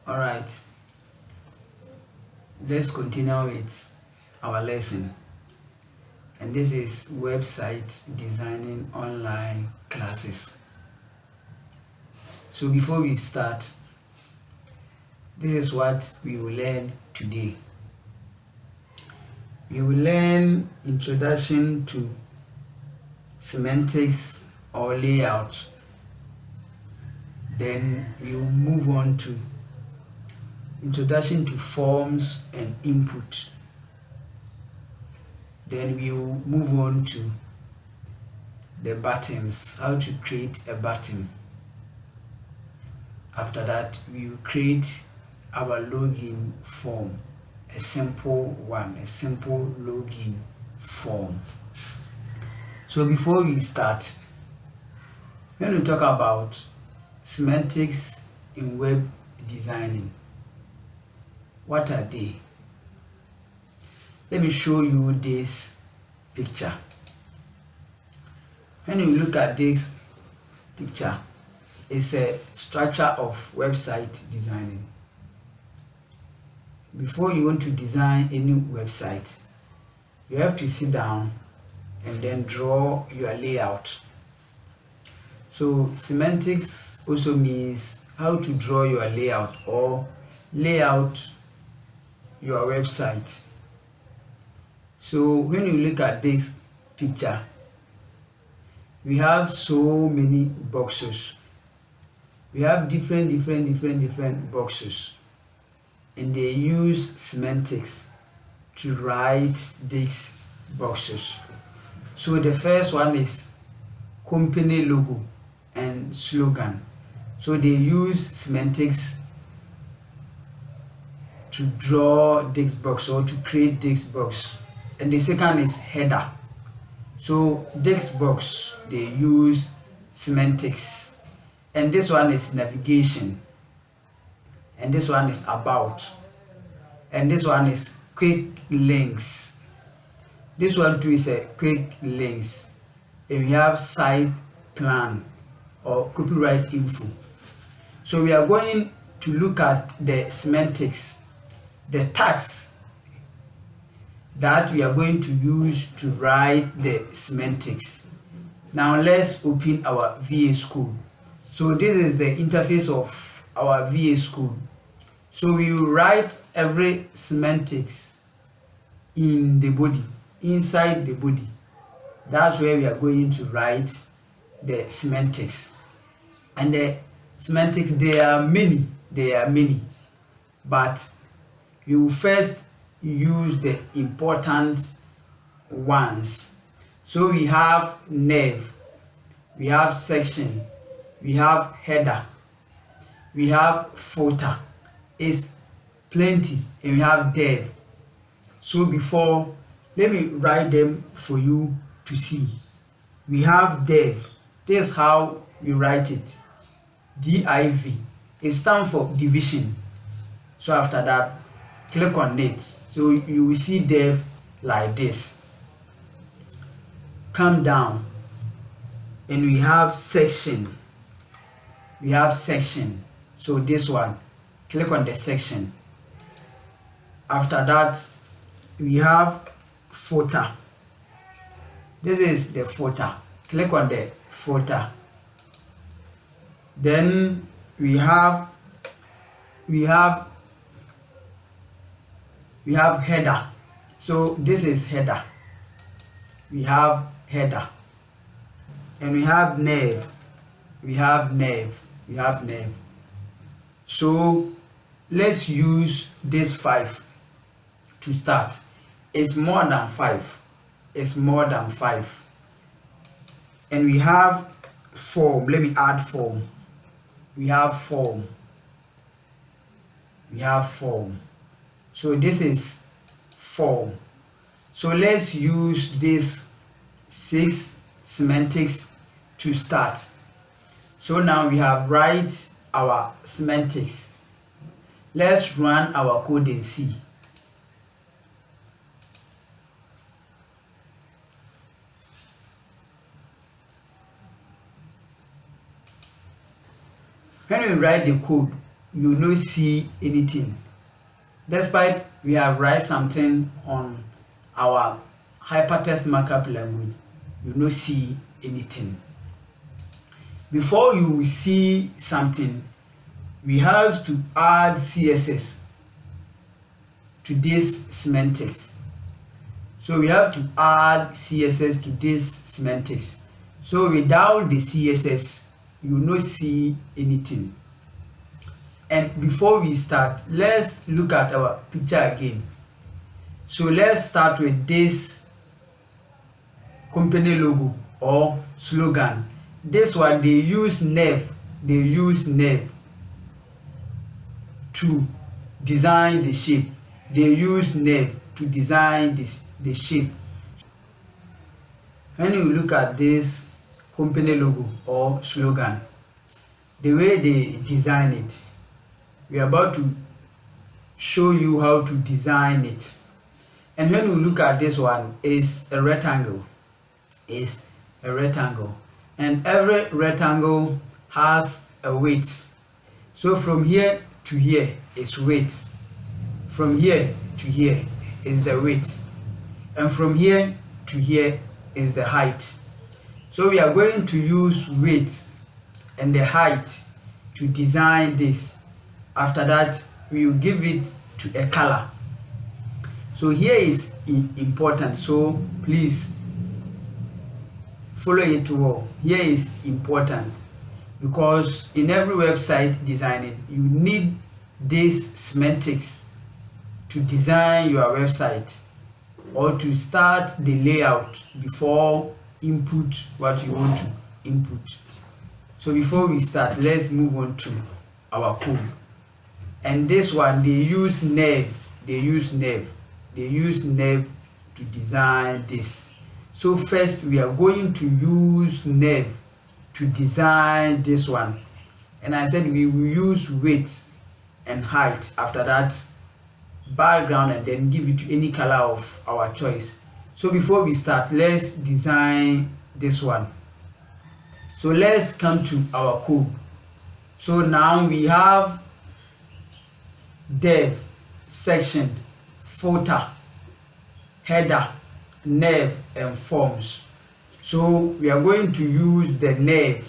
All right, let's continue with our lesson. And this is website designing online classes. So before we start, this is what we will learn today. We will learn introduction to semantics or layout. Then we will move on to introduction to forms and input. Then we will move on to the buttons, how to create a button. After that, we will create our login form, a simple one, a simple login form. So before we start, when we talk about semantics in web designing, what are they? Let me show you this picture. When you look at this picture, it's a structure of website designing. Before you want to design any website, you have to sit down and then draw your layout. So semantics also means how to draw your layout or lay out your website. So when you look at this picture, we have so many boxes. We have different boxes, and they use semantics to write these boxes. So the first one is company logo and slogan. So they use semantics to draw this box or to create this box. And the second is header. So this box, they use semantics. And this one is navigation. And this one is about. And this one is quick links. This one too is a quick links. And we have site plan or copyright info. So we are going to look at the semantics, the tags that we are going to use to write the semantics. Now let's open our VS Code. So this is the interface of our VS Code. So we will write every semantics in the body, inside the body. That's where we are going to write the semantics. And the semantics, there are many, but you will first use the important ones. So we have nav, we have section, we have header, we have footer. It's plenty, and we have dev. So before, let me write them for you to see. We have dev. This is how we write it. div. It stands for division. So after that, click on it. So you will see dev like this. Come down, and we have section. We have section. So this one, click on the section. After that, we have footer. This is the footer. Click on the footer. Then we have header. So this is header. We have header. And we have nav. We have nav. So let's use this 5 to start. It's more than 5. It's more than 5. And we have form. Let me add form. We have form. We have form. So this is form. So let's use this 6 semantics to start. So now we have write our semantics. Let's run our code and see. When we write the code, you no see anything. Despite we have write something on our hypertext markup language, you no see anything. Before you see something, we have to add CSS to this semantics. So we have to add CSS to this semantics. So without the CSS, you no see anything. And before we start, let's look at our picture again. So let's start with this company logo or slogan. This one, they use nav to design the shape. They use nav to design the shape. When you look at this company logo or slogan, the way they design it, we are about to show you how to design it. And when you look at this one, is a rectangle. And every rectangle has a width. So from here to here is width. From here to here is the width. And from here to here is the height. So we are going to use width and the height to design this. After that, we will give it to a color. So here is important, so please follow it well. Here is important because in every website designing, you need this semantics to design your website or to start the layout before input what you want to input. So before we start, let's move on to our code. And this one, they use nav to design this. So first we are going to use nav to design this one, and I said we will use width and height. After that, background, and then give it to any color of our choice. So before we start, let's design this one. So let's come to our code. So now we have dev, section, footer, header, nav, and forms. So we are going to use the nav,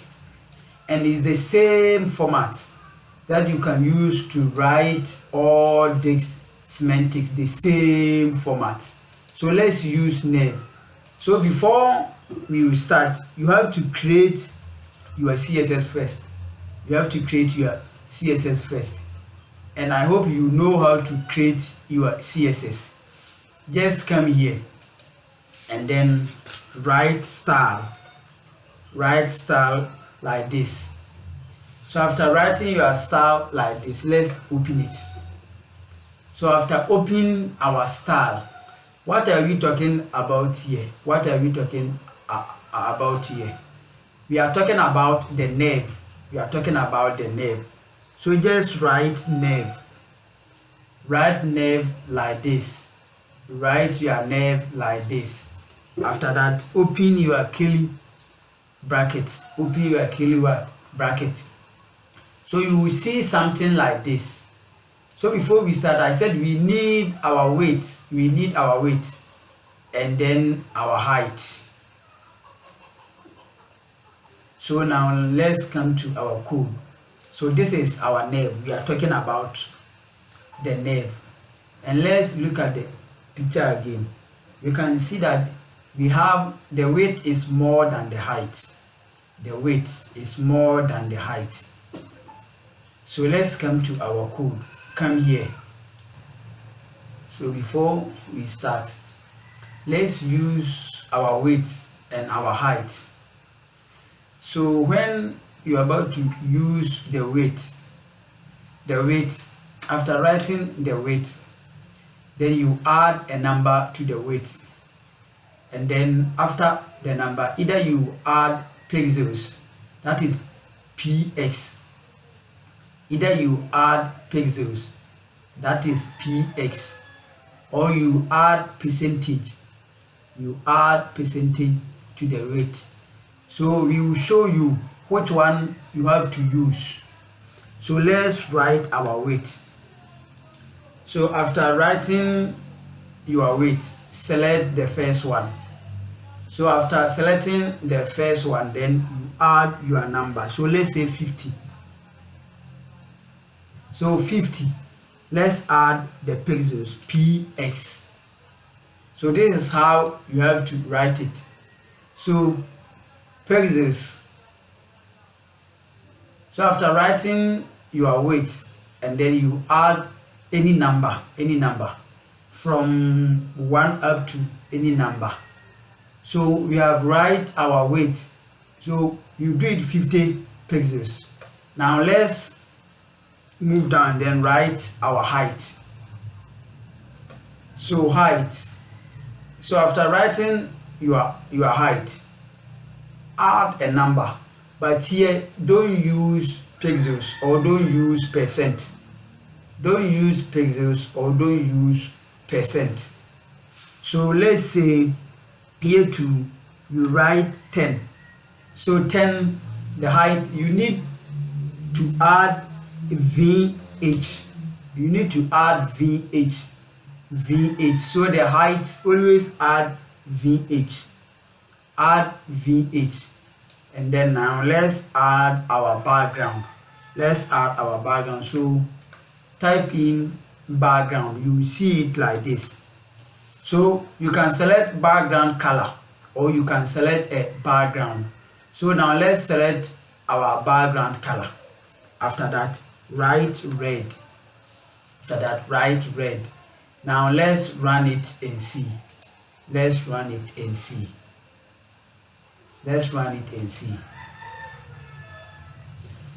and it's the same format that you can use to write all this semantics, the same format. So let's use nav. So before we will start, you have to create your CSS first. And I hope you know how to create your CSS. Just come here and then write style like this. So after writing your style like this, let's open it. So after opening our style, what are we talking about here? We are talking about the nav. So just write nav. Write nav like this. Write your nav like this. After that, open your curly bracket. So you will see something like this. So before we start, I said we need our weight. And then our height. So now let's come to our code. So this is our nav. We are talking about the nav. And let's look at the picture again. You can see that we have the width is more than the height. So let's come to our code. Come here. So before we start, let's use our width and our height. So when you're about to use the width, after writing the width, then you add a number to the width. And then after the number, either you add pixels, that is px. Or you add percentage. To the width. So we will show you which one you have to use. So let's write our weight. So after writing your weight, select the first one. So after selecting the first one, then you add your number. So let's say 50. So 50, let's add the pixels, px. So this is how you have to write it. So pixels. So after writing your weight, and then you add any number from 1 up to any number. So we have write our weight. So you do it 50 pixels. Now let's move down and then write our height. So height. So after writing your height, add a number, but here don't use pixels or don't use percent. Don't use pixels or don't use percent. So let's say here too you write 10. So 10, the height, you need to add VH. You need to add VH. So the height, always add VH. Add VH. And then now let's add our background. Let's add our background. So type in background. You will see it like this. So you can select background color or you can select a background. So now let's select our background color. After that, write red. After that, write red. Now let's run it and see. Let's run it and see. Let's run it and see.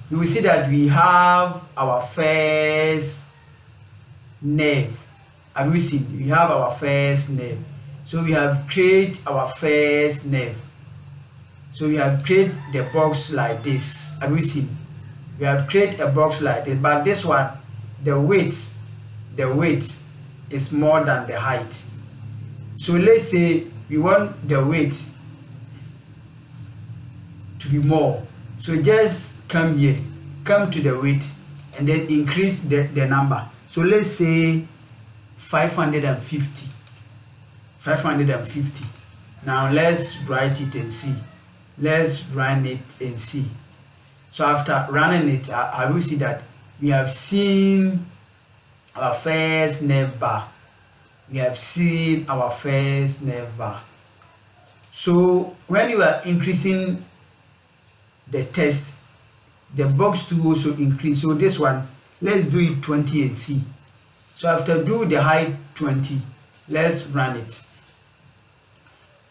You will see that we have our first nerve. Have you seen? We have our first nerve. So we have created our first nerve. So we have created the box like this. Have you seen? We have created a box like this. But this one, the weight is more than the height. So let's say we want the weight to be more. So just come here, come to the weight and then increase the number. So let's say 550. Now let's write it and see. Let's run it and see. So after running it, I will see that we have seen our first nerve bar. We have seen our first nerve bar. So when you are increasing the text, the box to also increase. So this one, let's do it 20 and see. So after do the height 20, let's run it.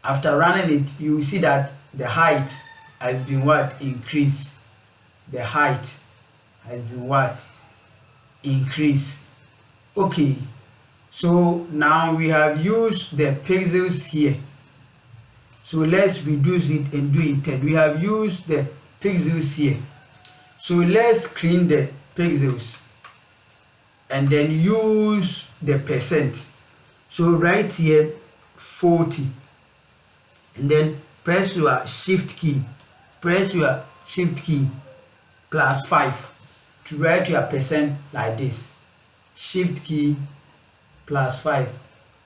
After running it, you will see that the height has been what? Increase. The height has been what? Increase. Okay, so now we have used the pixels here. So let's reduce it and do it 10. We have used the pixels here. So let's screen the pixels and then use the percent. So right here 40 and then press your shift key. Press your shift key plus 5 to write your percent like this. Shift key plus 5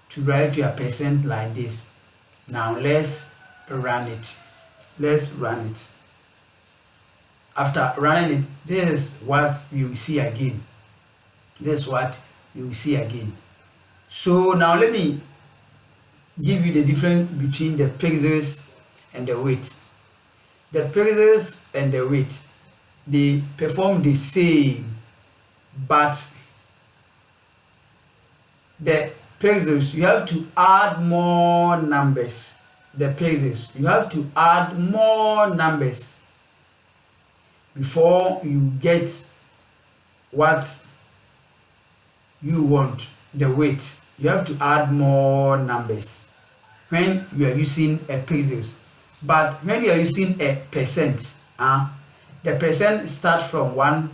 to write your percent like this. Now let's run it. Let's run it. After running it, this is what you will see again. This is what you will see again. So now let me give you the difference between the pixels and the weight. The pixels and the weight, they perform the same, but the pixels, you have to add more numbers. The pixels, you have to add more numbers before you get what you want. The weight, you have to add more numbers when you are using a pixels. But when you are using a percent, the percent starts from 1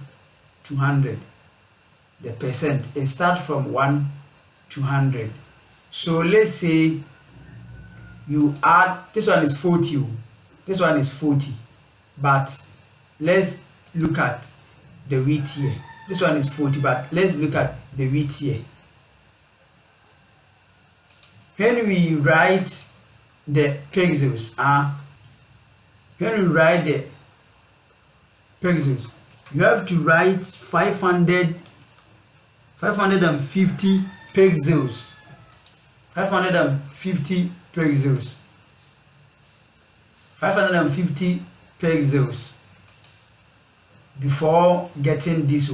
to 100. The percent, it starts from 1 to 100. So let's say you add, this one is 40, this one is 40, but let's look at the width here. This one is 40, but let's look at the width here. When we write the pixels, you have to write 550 pixels. 550 pixels. 550 pixels before getting this.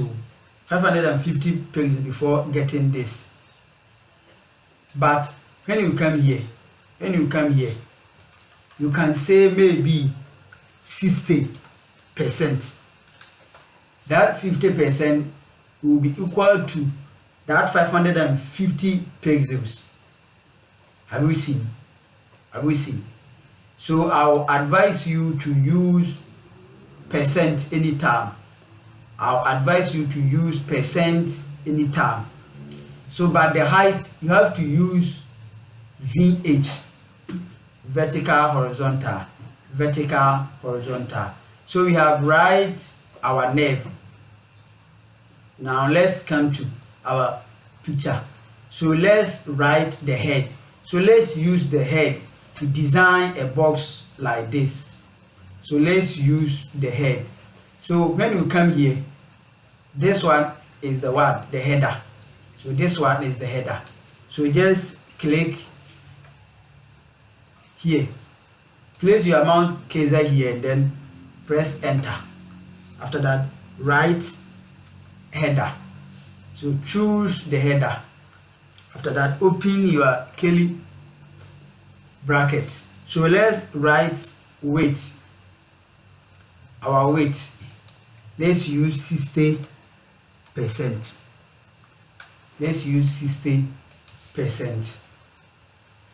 550 pixels before getting this. But when you come here, you can say maybe 60%. That 50% will be equal to that 550 pixels. Have we seen? So I'll advise you to use percent anytime. So but the height, you have to use VH, vertical, horizontal. So we have write our nerve. Now let's come to our picture. So let's write the head. So let's use the head to design a box like this. So let's use the head. So when we come here, this one is the header. So this one is the header. So just click here, place your mouse cursor here, and then press enter. After that, write header. So choose the header. After that, open your curly brackets. So let's write weight. Our weight, let's use 60%. Let's use 60%.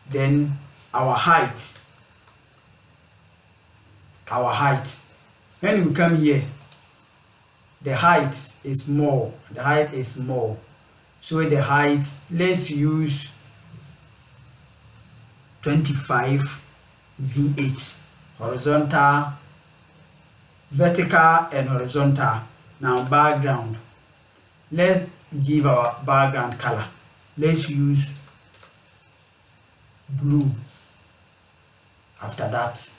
Then our height. When we come here, the height is more. So the height, let's use 25 VH, horizontal, vertical, and horizontal. Now background, let's give our background color. Let's use blue. After that,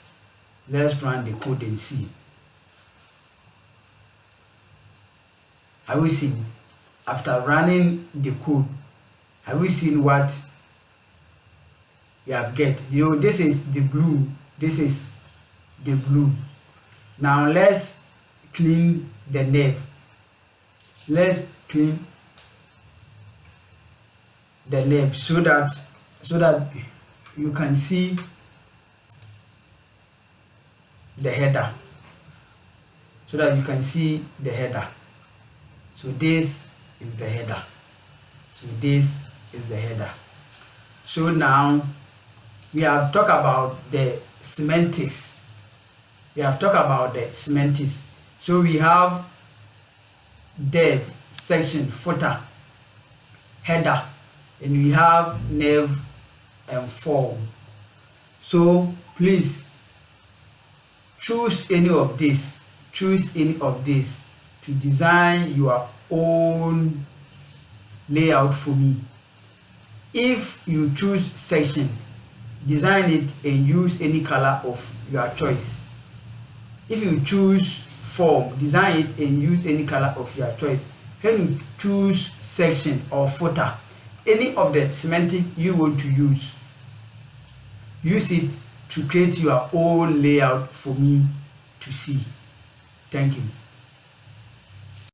let's run the code and see. Have we seen? After running the code, have we seen what we have get? This is the blue. Now let's clean the nerve. So that you can see the header. So this is the header. So now we have talked about the semantics. So we have div, section, footer, header, and we have nerve and form. So please choose any of this to design your own layout for me. If you choose section, design it and use any color of your choice. If you choose form, design it and use any color of your choice. When you choose section or footer, any of the semantic you want to use it to create your own layout for me to see. Thank you.